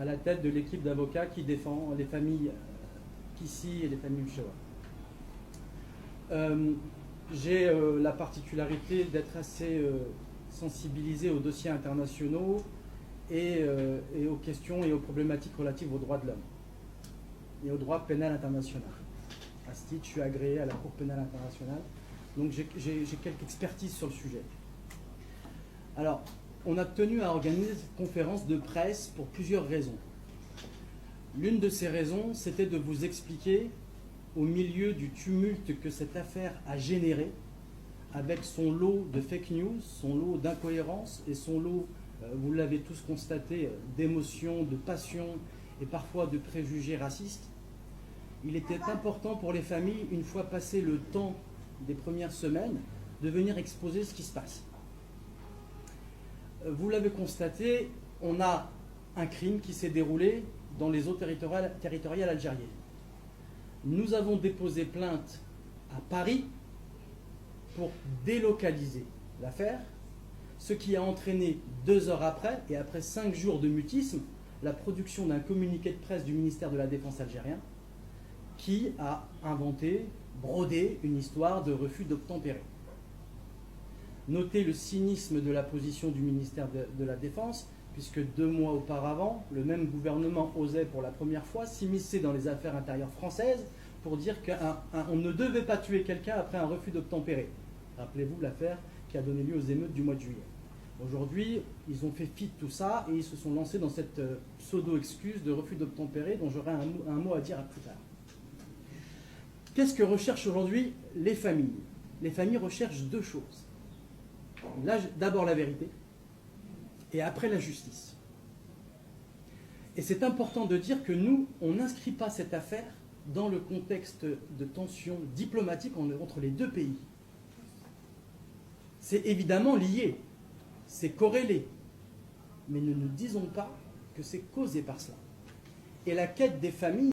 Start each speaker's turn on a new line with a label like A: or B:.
A: à la tête de l'équipe d'avocats qui défend les familles Kissi et les familles Mchawa. J'ai la particularité d'être assez sensibilisé aux dossiers internationaux et aux questions et aux problématiques relatives aux droits de l'homme et au droit pénal international. À ce titre, je suis agréé à la Cour pénale internationale, donc j'ai quelques expertises sur le sujet. Alors, on a tenu à organiser cette conférence de presse pour plusieurs raisons. L'une de ces raisons, c'était de vous expliquer, au milieu du tumulte que cette affaire a généré, avec son lot de fake news, son lot d'incohérences et son lot, vous l'avez tous constaté, d'émotions, de passions et parfois de préjugés racistes, il était important pour les familles, une fois passé le temps des premières semaines, de venir exposer ce qui se passe. Vous l'avez constaté, on a un crime qui s'est déroulé dans les eaux territoriales algériennes. Nous avons déposé plainte à Paris pour délocaliser l'affaire, ce qui a entraîné 2 heures après, et après 5 jours de mutisme, la production d'un communiqué de presse du ministère de la Défense algérien qui a inventé, brodé une histoire de refus d'obtempérer. Notez le cynisme de la position du ministère de la Défense, puisque 2 mois auparavant, le même gouvernement osait pour la première fois s'immiscer dans les affaires intérieures françaises pour dire qu'on ne devait pas tuer quelqu'un après un refus d'obtempérer. Rappelez-vous l'affaire qui a donné lieu aux émeutes du mois de juillet. Aujourd'hui, ils ont fait fi de tout ça et ils se sont lancés dans cette pseudo-excuse de refus d'obtempérer dont j'aurai un mot à dire plus tard. Qu'est-ce que recherchent aujourd'hui les familles? Les familles recherchent 2 choses. D'abord la vérité, et après la justice. Et c'est important de dire que nous, on n'inscrit pas cette affaire dans le contexte de tensions diplomatiques entre les 2 pays. C'est évidemment lié, c'est corrélé, mais ne nous disons pas que c'est causé par cela. Et la quête des familles